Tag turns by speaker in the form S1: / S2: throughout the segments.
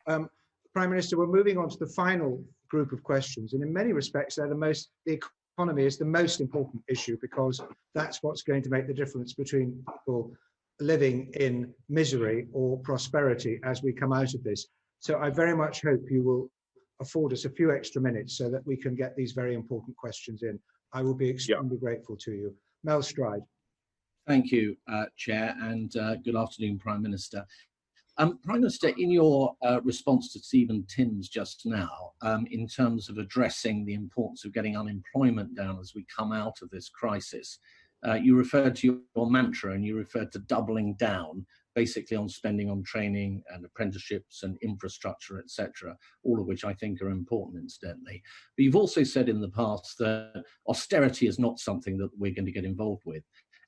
S1: Prime Minister, we're moving on to the final group of questions, and in many respects, the economy is the most important issue, because that's what's going to make the difference between people living in misery or prosperity as we come out of this. So I very much hope you will afford us a few extra minutes so that we can get these very important questions in. I will be extremely grateful to you. Mel Stride.
S2: Thank you, Chair, and good afternoon, Prime Minister. Prime Minister, in your response to Stephen Timms just now, in terms of addressing the importance of getting unemployment down as we come out of this crisis, you referred to your mantra, and you referred to doubling down basically on spending on training and apprenticeships and infrastructure, etc., all of which I think are important, incidentally. But you've also said in the past that austerity is not something that we're going to get involved with.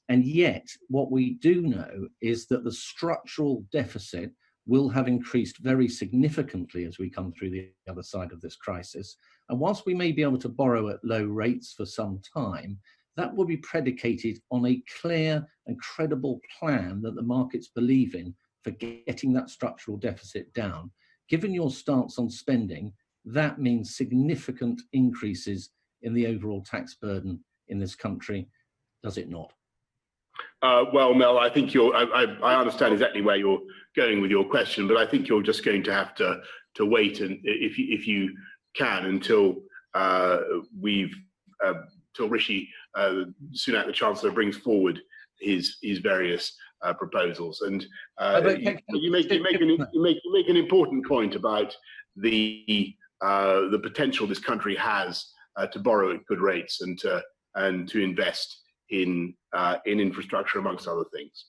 S2: And yet, what we do know is that the structural deficit will have increased very significantly as we come through the other side of this crisis. And whilst we may be able to borrow at low rates for some time, that will be predicated on a clear and credible plan that the markets believe in for getting that structural deficit down. Given your stance on spending, that means significant increases in the overall tax burden in this country, does it not?
S3: Well, Mel, I think I understand exactly where you're going with your question, but I think you're just going to have to wait, and if you can, until till Rishi Sunak, the Chancellor, brings forward his various proposals. And you make an important point about the potential this country has to borrow at good rates and to invest in infrastructure, amongst other things.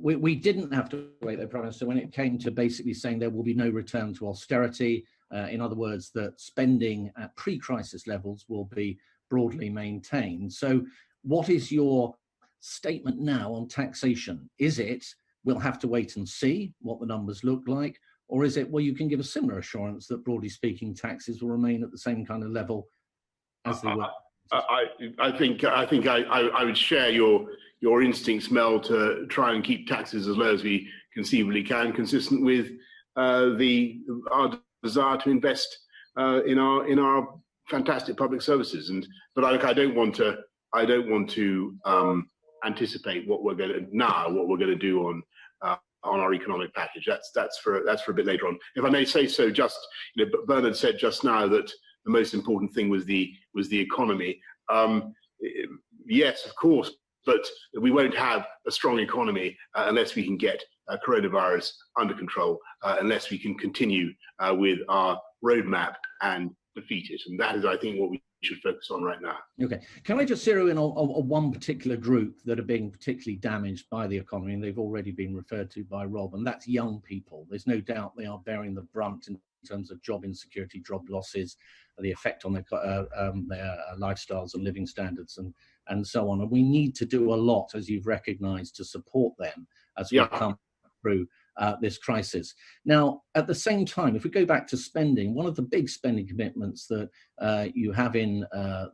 S2: We didn't have to wait, though, Prime Minister, when it came to basically saying there will be no return to austerity. In other words, that spending at pre-crisis levels will be broadly maintained. So what is your statement now on taxation? Is it, we'll have to wait and see what the numbers look like, or is it, well, you can give a similar assurance that, broadly speaking, taxes will remain at the same kind of level as they were?
S3: I think I would share your instincts, Mel, to try and keep taxes as low as we conceivably can, consistent with our desire to invest in our fantastic public services. But I don't want to anticipate what we're going to do on our economic package. That's for a bit later on. If I may say so, Bernard said just now that the most important thing was the economy. Yes, of course, but we won't have a strong economy unless we can get coronavirus under control, unless we can continue with our roadmap and defeat it. And that is, I think, what we should focus on right now.
S2: Okay. Can I just zero in on one particular group that are being particularly damaged by the economy, and they've already been referred to by Rob, and that's young people. There's no doubt they are bearing the brunt in terms of job insecurity, job losses, the effect on their lifestyles and living standards and so on. And we need to do a lot, as you've recognised, to support them as we come through this crisis. Now, at the same time, if we go back to spending, one of the big spending commitments that you have in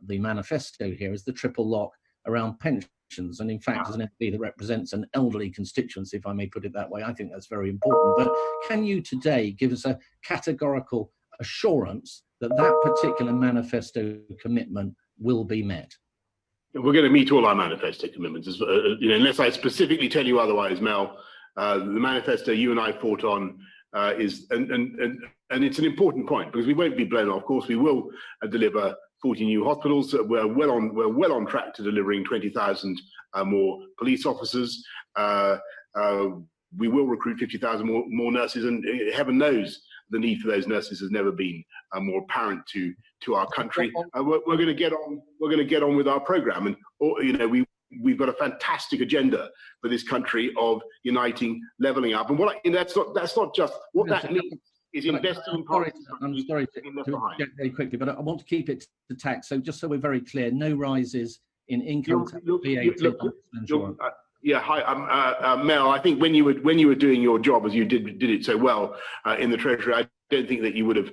S2: the manifesto here is the triple lock around pensions. And in fact, as an MP that represents an elderly constituency, if I may put it that way, I think that's very important. But can you today give us a categorical assurance that that particular manifesto commitment will be met?
S3: We're going to meet all our manifesto commitments, unless I specifically tell you otherwise, Mel. The manifesto you and I fought on is, and it's an important point, because we won't be blown off. Of course, we will deliver 40 new hospitals. We're well on track to delivering 20,000 more police officers. We will recruit 50,000 more nurses, and heaven knows the need for those nurses has never been more apparent to our country. We're going to get on. We're going to get on with our program, and we've got a fantastic agenda for this country of uniting, levelling up, and that's not just what that means. Is investing in parts.
S2: I'm sorry to get very quickly, but I want to keep it to tax. So just so we're very clear, no rises in income tax, VAT, insurance.
S3: Hi, Mel. I think when you were doing your job, as you did it so well in the Treasury, I don't think that you would have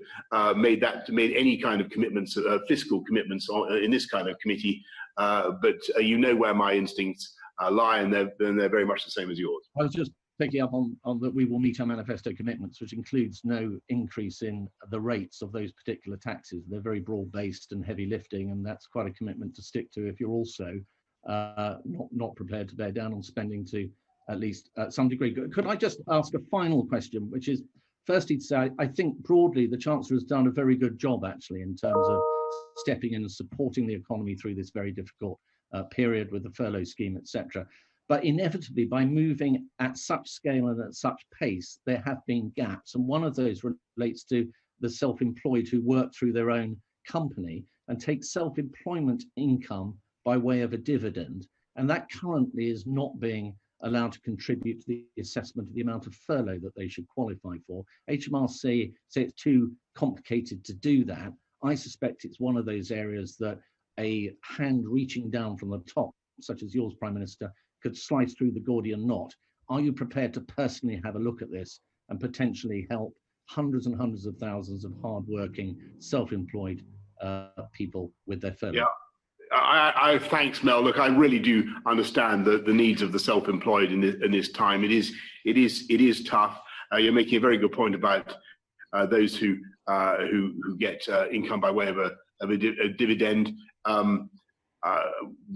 S3: made any kind of commitments, fiscal commitments, in this kind of committee. But you know where my instincts lie, and they're very much the same as yours.
S2: I was picking up on that, we will meet our manifesto commitments, which includes no increase in the rates of those particular taxes. They're very broad-based and heavy lifting, and that's quite a commitment to stick to if you're also not prepared to bear down on spending to at least some degree. Could I just ask a final question, which is, firstly, to say, I think broadly the Chancellor has done a very good job actually in terms of stepping in and supporting the economy through this very difficult period with the furlough scheme, etc. But inevitably, by moving at such scale and at such pace, there have been gaps. And one of those relates to the self-employed who work through their own company and take self-employment income by way of a dividend. And that currently is not being allowed to contribute to the assessment of the amount of furlough that they should qualify for. HMRC say it's too complicated to do that. I suspect it's one of those areas that a hand reaching down from the top, such as yours, Prime Minister, could slide through the Gordian knot. Are you prepared to personally have a look at this and potentially help hundreds and hundreds of thousands of hardworking, self-employed people with their furlough?
S3: Yeah. I thanks, Mel. Look, I really do understand the needs of the self-employed in this time. It is tough. You're making a very good point about those who get income by way of a dividend.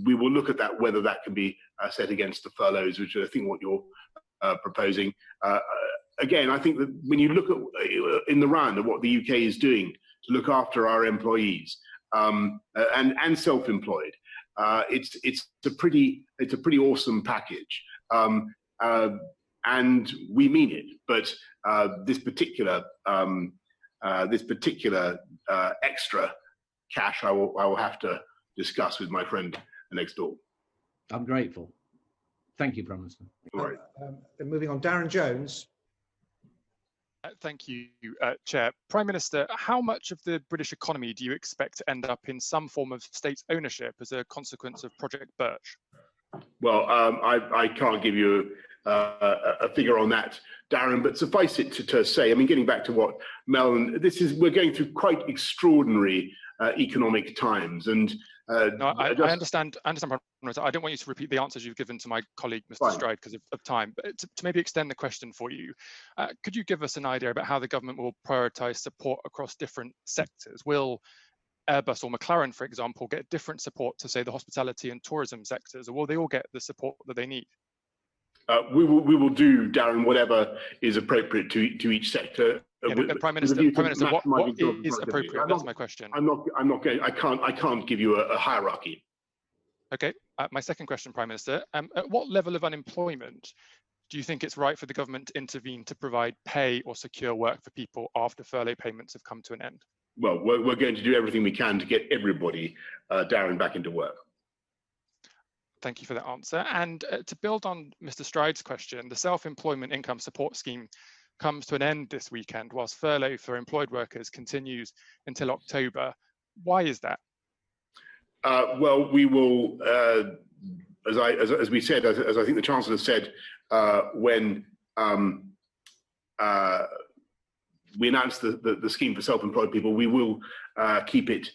S3: We will look at that, whether that can be set against the furloughs, which I think what you're proposing. Again, I think that when you look at in the round of what the UK is doing to look after our employees, and self-employed, it's a pretty awesome package, and we mean it. But this particular extra cash, I will have to discuss with my friend next door.
S2: I'm grateful. Thank you, Prime Minister.
S3: All right.
S1: Moving on, Darren Jones.
S4: Thank you, Chair. Prime Minister, how much of the British economy do you expect to end up in some form of state ownership as a consequence of Project Birch?
S3: Well, I can't give you a figure on that, Darren, but suffice it to say, I mean, getting back to what Mel, we're going through quite extraordinary economic times, and
S4: no, I understand, Prime Minister. I don't want you to repeat the answers you've given to my colleague, Mr. Stride, because of time, but to maybe extend the question for you, could you give us an idea about how the government will prioritise support across different sectors? Will Airbus or McLaren, for example, get different support to, say, the hospitality and tourism sectors, or will they all get the support that they need?
S3: We will do, Darren, whatever is appropriate to each sector.
S4: Yeah, Prime Minister, what is appropriate? That's my question.
S3: I can't give you a hierarchy.
S4: Okay. My second question, Prime Minister, at what level of unemployment do you think it's right for the government to intervene to provide pay or secure work for people after furlough payments have come to an end?
S3: Well, we're going to do everything we can to get everybody, Darren, back into work.
S4: Thank you for that answer. And to build on Mr. Stride's question, the self-employment income support scheme comes to an end this weekend, whilst furlough for employed workers continues until October. Why is that?
S3: Well, we will, as we said, as I think the Chancellor said, when we announced the scheme for self-employed people, we will keep it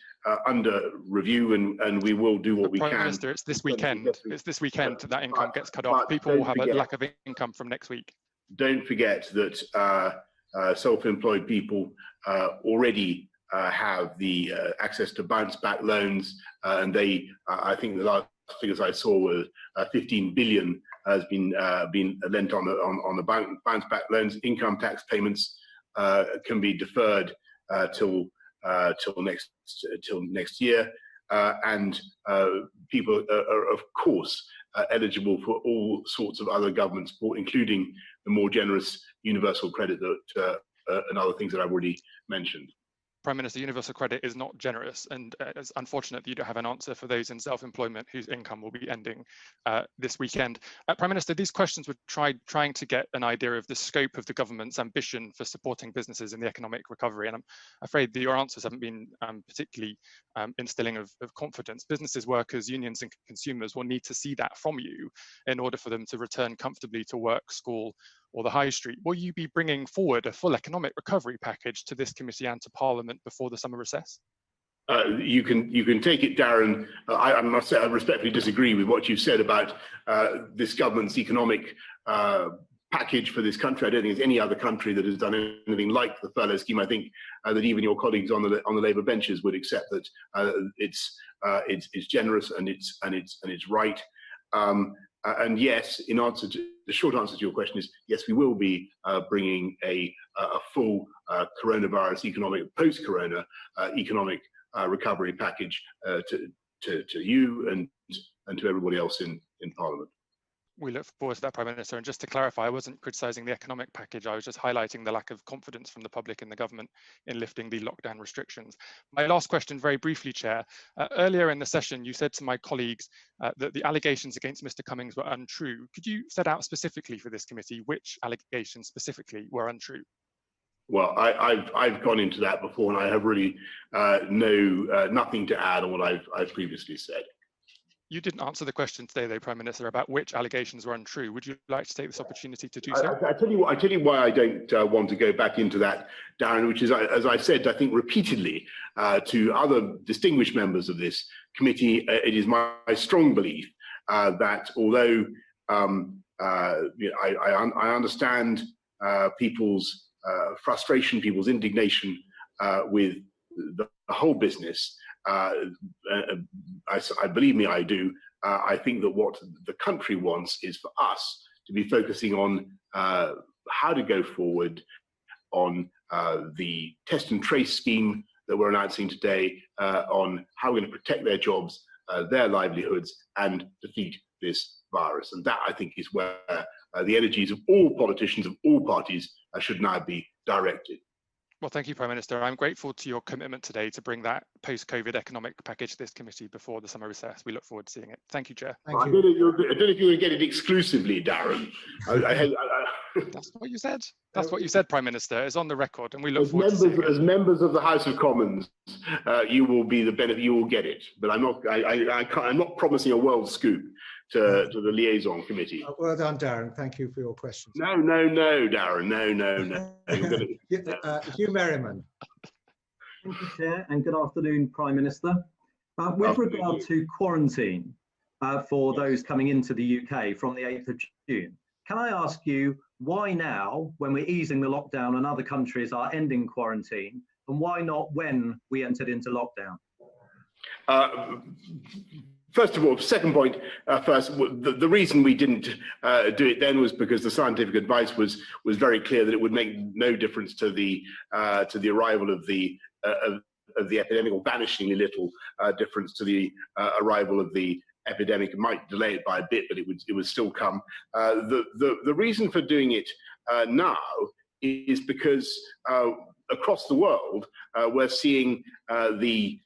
S3: under review, and we will do what we can.
S4: Prime Minister, it's this weekend. It's this weekend that income gets cut off. People will have a lack of income from next week. Don't
S3: forget that self-employed people already have the access to bounce-back loans, and they, I think the last figures I saw were 15 billion has been lent on the bounce-back loans. Income tax payments can be deferred till next year, and people are of course eligible for all sorts of other government support, including the more generous universal credit that and other things that I've already mentioned.
S4: Prime Minister, universal credit is not generous, and it's unfortunate that you don't have an answer for those in self-employment whose income will be ending this weekend. Prime Minister, these questions were trying to get an idea of the scope of the government's ambition for supporting businesses in the economic recovery, and I'm afraid that your answers haven't been particularly instilling of confidence. Businesses, workers, unions and consumers will need to see that from you in order for them to return comfortably to work, school, or the high street. Will you be bringing forward a full economic recovery package to this committee and to Parliament before the summer recess?
S3: You can take it, Darren. I must say I respectfully disagree with what you said about this government's economic package for this country. I don't think there's any other country that has done anything like the furlough scheme. I think that even your colleagues on the Labour benches would accept that it's generous and it's right. And yes, in answer to the short answer to your question is yes, we will be bringing a full coronavirus post-corona economic recovery package to you and to everybody else in Parliament.
S4: We look forward to that, Prime Minister. And just to clarify, I wasn't criticising the economic package. I was just highlighting the lack of confidence from the public in the government in lifting the lockdown restrictions. My last question, very briefly, Chair. Earlier in the session, you said to my colleagues that the allegations against Mr. Cummings were untrue. Could you set out specifically for this committee which allegations specifically were untrue?
S3: Well, I've gone into that before, and I have really nothing to add on what I've previously said.
S4: You didn't answer the question today, though, Prime Minister, about which allegations were untrue. Would you like to take this opportunity to do so?
S3: I tell you why I don't want to go back into that, Darren, which is, as I said, I think repeatedly to other distinguished members of this committee, it is my strong belief that although I understand people's frustration, people's indignation with the whole business, believe me, I do. I think that what the country wants is for us to be focusing on how to go forward on the test and trace scheme that we're announcing today, on how we're going to protect their jobs, their livelihoods, and defeat this virus. And that, I think, is where the energies of all politicians of all parties should now be directed.
S4: Well, thank you, Prime Minister. I'm grateful to your commitment today to bring that post-COVID economic package to this committee before the summer recess. We look forward to seeing it. Thank you, Chair.
S3: I don't know if you're going to get it exclusively, Darren.
S4: That's what you said. That's what you said, Prime Minister. It's on the record, and we look forward to seeing it.
S3: As members of the House of Commons, you will be the benefit. You will get it, but I'm not promising a world scoop to the Liaison Committee.
S1: Well done, Darren. Thank you for your questions.
S3: No, Darren. No.
S1: Hugh Merriman.
S5: Thank you, Chair, and good afternoon, Prime Minister. With regard to quarantine for those coming into the UK from the 8th of June, can I ask you why now, when we're easing the lockdown and other countries are ending quarantine, and why not when we entered into lockdown?
S3: First of all, second point first, the reason we didn't do it then was because the scientific advice was very clear that it would make no difference to the arrival of the epidemic, or vanishingly little difference to the arrival of the epidemic. It might delay it by a bit, but it would still come. The reason for doing it now is because across the world we're seeing the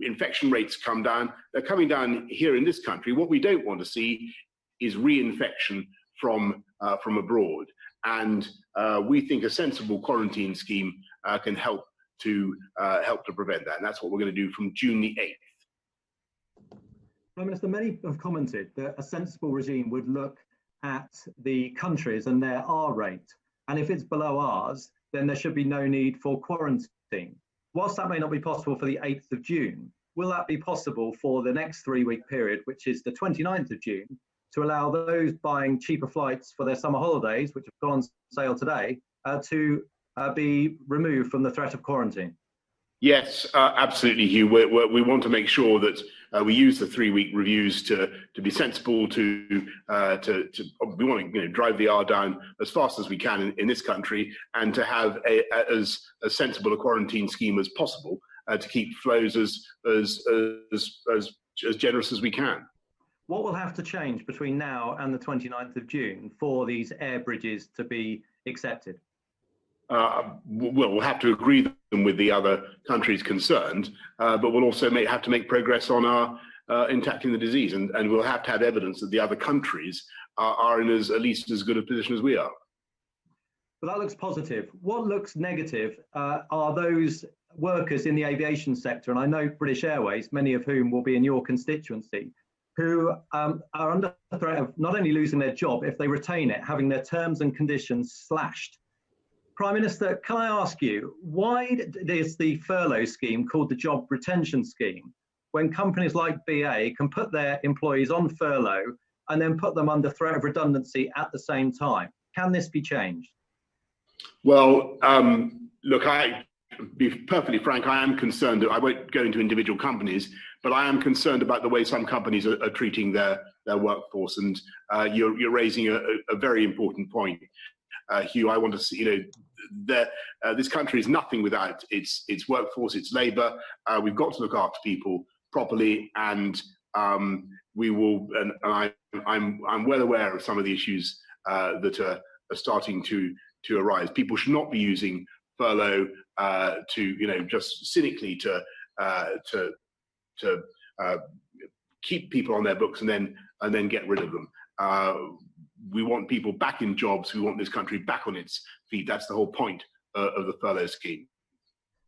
S3: infection rates come down. They're coming down here in this country. What we don't want to see is reinfection from abroad, and we think a sensible quarantine scheme can help to prevent that, and that's what we're going to do from June the 8th.
S5: Prime Minister, many have commented that a sensible regime would look at the countries and their R rate, and if it's below ours, then there should be no need for quarantine. Whilst that may not be possible for the 8th of June, will that be possible for the next 3-week period, which is the 29th of June, to allow those buying cheaper flights for their summer holidays, which have gone on sale today, to be removed from the threat of quarantine?
S3: Yes, absolutely, Hugh. We want to make sure that we use the 3-week reviews to be sensible. We want to drive the R down as fast as we can in this country, and to have as sensible a quarantine scheme as possible to keep flows as generous as we can.
S5: What will have to change between now and the 29th of June for these air bridges to be accepted?
S3: We'll have to agree them with the other countries concerned, but we'll also have to make progress on our in tackling the disease, and we'll have to have evidence that the other countries are in at least as good a position as we are.
S5: Well, that looks positive. What looks negative are those workers in the aviation sector, and I know British Airways, many of whom will be in your constituency, who are under threat of not only losing their job, if they retain it, having their terms and conditions slashed. Prime Minister, can I ask you, why is the furlough scheme called the Job Retention Scheme, when companies like BA can put their employees on furlough and then put them under threat of redundancy at the same time. Can this be changed?
S3: Well, look, I be perfectly frank, I am concerned. I won't go into individual companies, but I am concerned about the way some companies are treating their workforce. And you're raising a very important point, Hugh. I want to see, this country is nothing without its workforce, its labour. We've got to look after people properly, and we will. And I'm well aware of some of the issues that are starting to arise. People should not be using furlough to just cynically to keep people on their books and then get rid of them. We want people back in jobs. We want this country back on its feet. That's the whole point of the furlough scheme.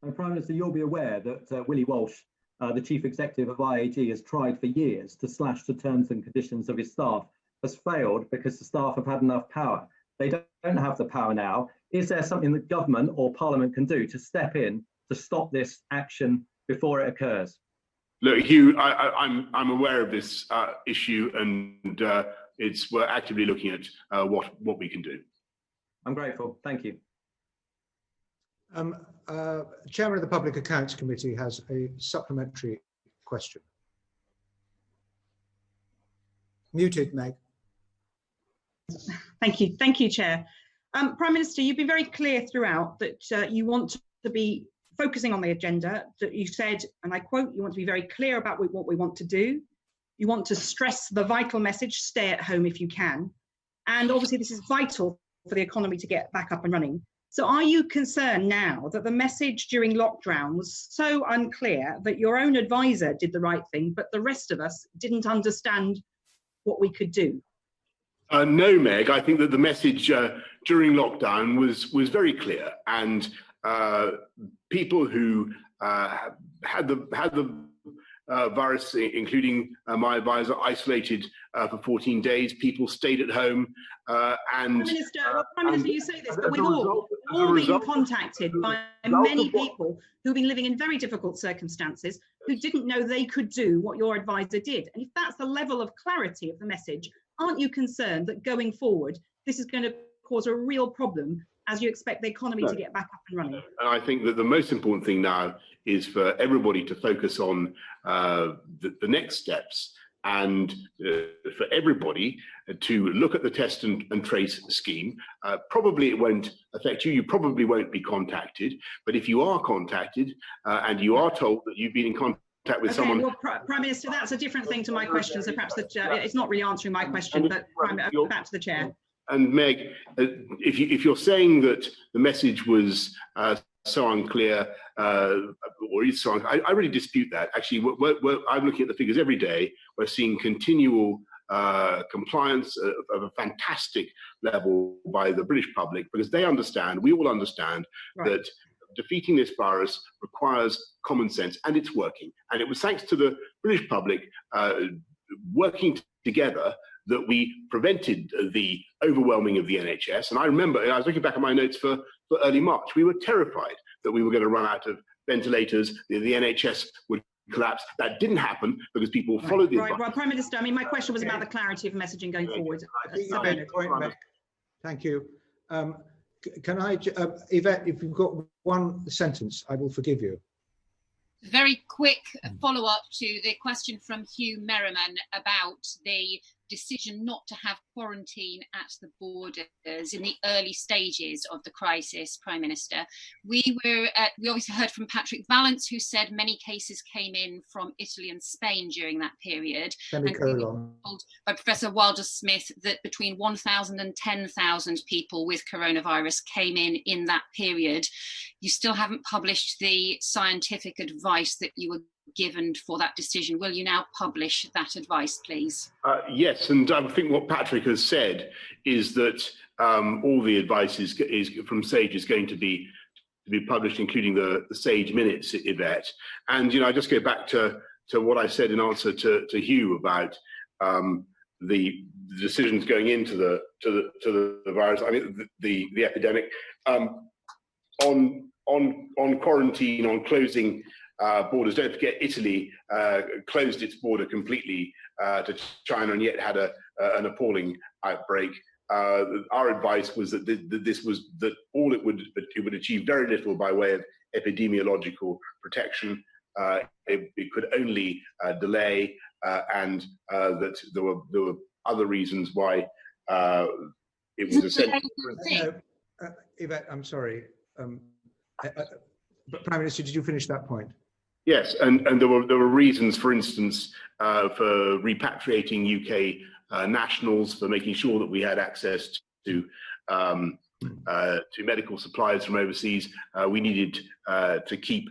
S5: And Prime Minister, you'll be aware that Willie Walsh, the chief executive of IAG, has tried for years to slash the terms and conditions of his staff, has failed because the staff have had enough power. They don't have the power now. Is there something that government or Parliament can do to step in to stop this action before it occurs?
S3: Look, Hugh, I'm aware of this issue, and we're actively looking at what we can do.
S5: I'm grateful. Thank you.
S1: Chairman of the Public Accounts Committee has a supplementary question. Muted, Meg.
S6: Thank you, Chair. Prime Minister, you've been very clear throughout that you want to be focusing on the agenda, that you said, and I quote, you want to be very clear about what we want to do. You want to stress the vital message, stay at home if you can. And obviously this is vital for the economy to get back up and running. So are you concerned now that the message during lockdown was so unclear that your own advisor did the right thing, but the rest of us didn't understand what we could do?
S3: No, Meg. I think that the message during lockdown was very clear, and people who had the virus, including my advisor, isolated for 14 days. People stayed at home, and
S6: Prime Minister, you say this, but we've all been contacted by many people who've been living in very difficult circumstances who didn't know they could do what your advisor did. And if that's the level of clarity of the message, aren't you concerned that going forward, this is going to cause a real problem as you expect the economy to get back up and running?
S3: And I think that the most important thing now is for everybody to focus on the next steps, and for everybody to look at the test and trace scheme. Probably it won't affect you. You probably won't be contacted. But if you are contacted and you are told that you've been in contact with someone...
S6: Well, Prime Minister, that's a different thing to my question. So perhaps it's not really answering my question, but back to the Chair.
S3: And Meg, if you're saying that the message was so unclear, or is so unclear, I really dispute that. Actually, I'm looking at the figures every day. We're seeing continual compliance of a fantastic level by the British public, because they understand, we all understand, right, that defeating this virus requires common sense, and it's working. And it was thanks to the British public working together that we prevented the overwhelming of the NHS. And I remember, I was looking back at my notes for early March, we were terrified that we were going to run out of ventilators, the NHS would collapse. That didn't happen because people followed the advice.
S6: Well, Prime Minister, I mean, my question was about the clarity of messaging going forward.
S1: I think you made a point, Meg. Thank you. Can I, Yvette, if you've got one sentence, I will forgive you.
S7: Very quick follow-up to the question from Hugh Merriman about the decision not to have quarantine at the borders in the early stages of the crisis, Prime Minister. We obviously heard from Patrick Vallance, who said many cases came in from Italy and Spain during that period. And we were told by Professor Wilder-Smith that between 1,000 and 10,000 people with coronavirus came in that period. You still haven't published the scientific advice that you were given for that decision. Will you now publish that advice, please?
S3: Yes, and I think what Patrick has said is that all the advice is from SAGE is going to be published, including the SAGE minutes, Yvette. And I just go back to what I said in answer to Hugh about the decisions going into the virus. I mean the epidemic on quarantine, on closing borders. Don't forget, Italy closed its border completely to China, and yet had a an appalling outbreak. Our advice was that all it would achieve very little by way of epidemiological protection. It could only delay, and that there were other reasons why it was essential.
S1: Yvette, I'm sorry. But Prime Minister, did you finish that point?
S3: Yes, and there were reasons, for instance, for repatriating UK nationals, for making sure that we had access to medical supplies from overseas. We needed to keep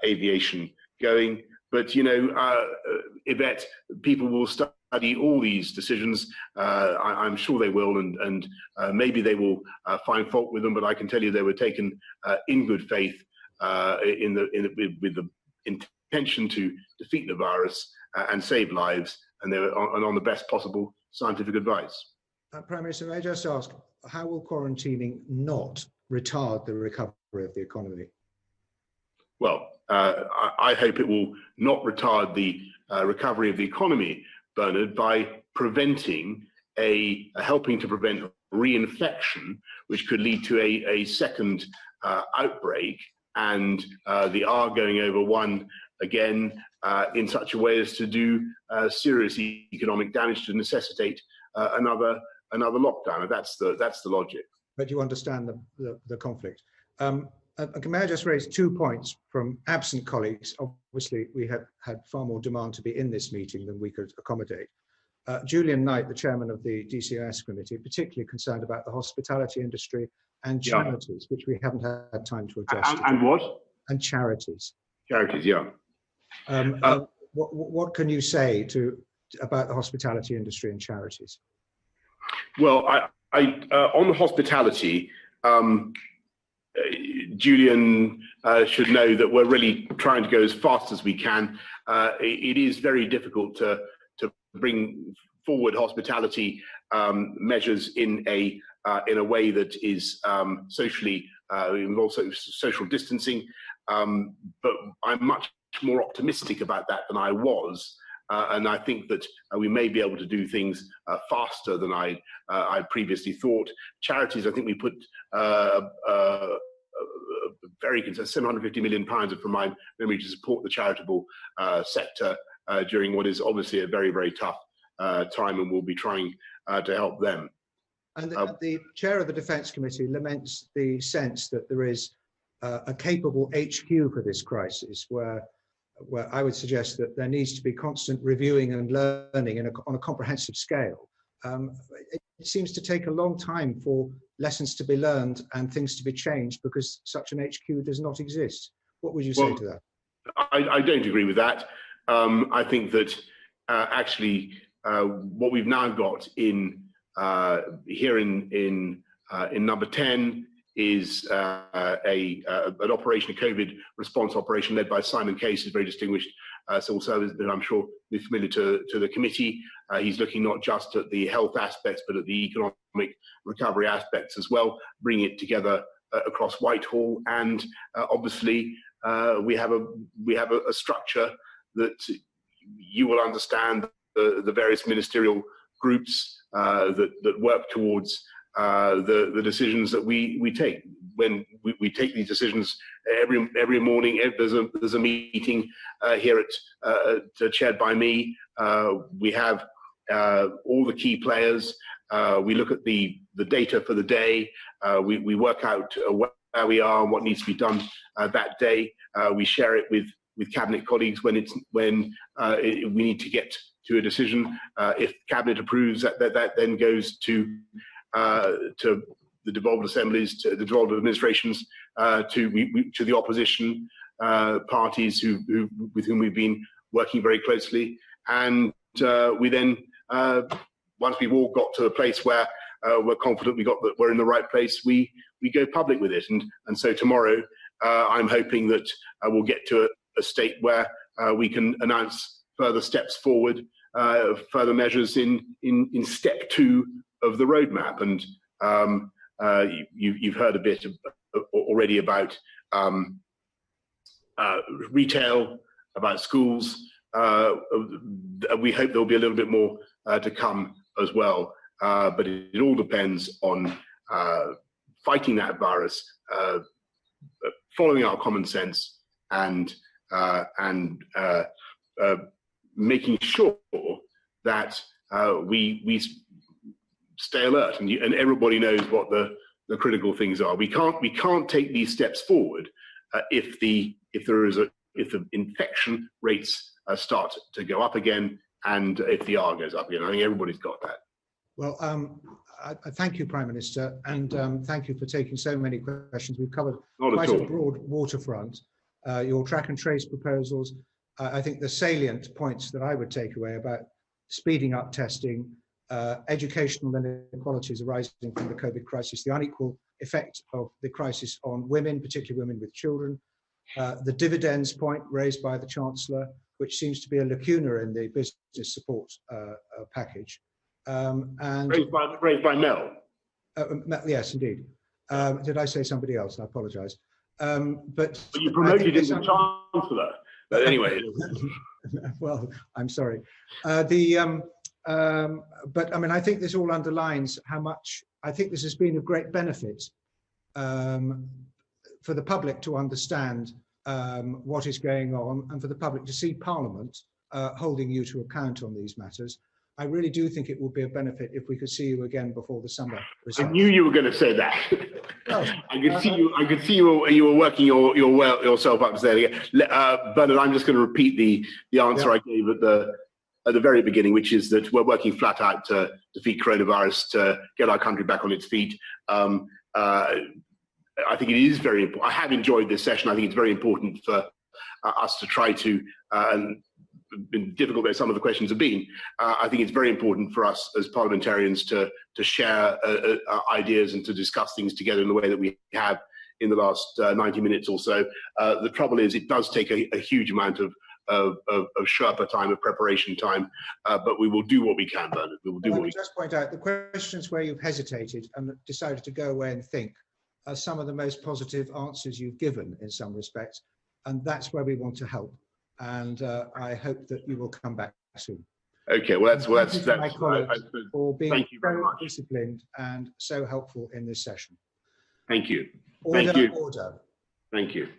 S3: aviation going. But, you know, Yvette, people will study all these decisions. I'm sure they will, and maybe they will find fault with them. But I can tell you they were taken in good faith, with the intention to defeat the virus and save lives, and they were on the best possible scientific advice.
S1: Prime Minister, may I just ask, how will quarantining not retard the recovery of the economy?
S3: Well, I hope it will not retard the recovery of the economy, Bernard, by helping to prevent reinfection, which could lead to a second outbreak, and the R going over one again in such a way as to do serious economic damage to necessitate another lockdown. That's the logic.
S1: But you understand the conflict. May I just raise 2 points from absent colleagues? Obviously, we have had far more demand to be in this meeting than we could accommodate. Julian Knight, the chairman of the DCIS committee, particularly concerned about the hospitality industry and charities, which we haven't had time to address.
S3: And what?
S1: And charities.
S3: Charities, yeah.
S1: What can you say about the hospitality industry and charities?
S3: Well, on the hospitality, Julian should know that we're really trying to go as fast as we can. It is very difficult to bring forward hospitality measures in a way that is socially involves social distancing. But I'm much more optimistic about that than I was. And I think that we may be able to do things faster than I previously thought. Charities, I think we put very concerned, £750 million from my memory to support the charitable sector during what is obviously a very, very tough time, and we'll be trying to help them.
S1: And the chair of the Defence Committee laments the sense that there is a capable HQ for this crisis, where I would suggest that there needs to be constant reviewing and learning on a comprehensive scale. It seems to take a long time for lessons to be learned and things to be changed because such an HQ does not exist. What would you say to that?
S3: I don't agree with that. I think that actually what we've now got in here in number 10 is an operation, a COVID response operation led by Simon Case, who's very distinguished civil service that I'm sure is familiar to the committee. He's looking not just at the health aspects, but at the economic recovery aspects as well, bringing it together across Whitehall. And obviously, we have a structure that you will understand the various ministerial groups that work towards the decisions that we take. When we take these decisions every morning, there's a meeting here chaired by me. We have all the key players. We look at the data for the day. We work out where we are and what needs to be done that day. We share it with cabinet colleagues when we need to get to a decision. If cabinet approves, that then goes to the devolved assemblies, to the devolved administrations, to the opposition parties with whom we've been working very closely, and we then, once we've all got to a place where we're confident we're in the right place, we go public with it. And so tomorrow, I'm hoping that we'll get to a state where we can announce further steps forward, further measures in step 2 of the roadmap. And you've heard a bit already about retail, about schools. We hope there'll be a little bit more to come as well. But it all depends on fighting that virus, following our common sense, and making sure that we stay alert, and everybody knows what the critical things are. We can't take these steps forward if the infection rates start to go up again, and if the R goes up again. I think everybody's got that.
S1: Well, I thank you, Prime Minister, and thank you for taking so many questions. We've covered quite a broad waterfront. Your track and trace proposals, I think the salient points that I would take away about speeding up testing, educational inequalities arising from the COVID crisis, the unequal effect of the crisis on women, particularly women with children, the dividends point raised by the Chancellor, which seems to be a lacuna in the business support package. And
S3: raised by Mel.
S1: Yes, indeed. Did I say somebody else? I apologise. But
S3: you promoted him to Chancellor. But anyway.
S1: Well, I'm sorry. But I mean, I think this all underlines how much I think this has been of great benefit for the public to understand what is going on, and for the public to see Parliament holding you to account on these matters. I really do think it would be a benefit if we could see you again before the summer results.
S3: I knew you were going to say that.
S1: Oh,
S3: I could see you were working yourself up to say it again. Bernard, I'm just going to repeat the answer I gave at the very beginning, which is that we're working flat out to defeat coronavirus, to get our country back on its feet. I think it is very important. I have enjoyed this session. I think it's very important for us to try to, been difficult as some of the questions have been, I think it's very important for us as parliamentarians to share ideas and to discuss things together in the way that we have in the last 90 minutes or so. The trouble is, it does take a huge amount of Sherpa time, of preparation time, but we will do what we can, Bernard. We will do what we can.
S1: Just point out the questions where you've hesitated and decided to go away and think are some of the most positive answers you've given in some respects, and that's where we want to help. And I hope that you will come back soon.
S3: Okay, well, that's
S1: my colleagues for being
S3: thank you very much.
S1: Disciplined and so helpful in this session.
S3: Thank you.
S1: Order,
S3: Thank you.
S1: Order.
S3: Thank you.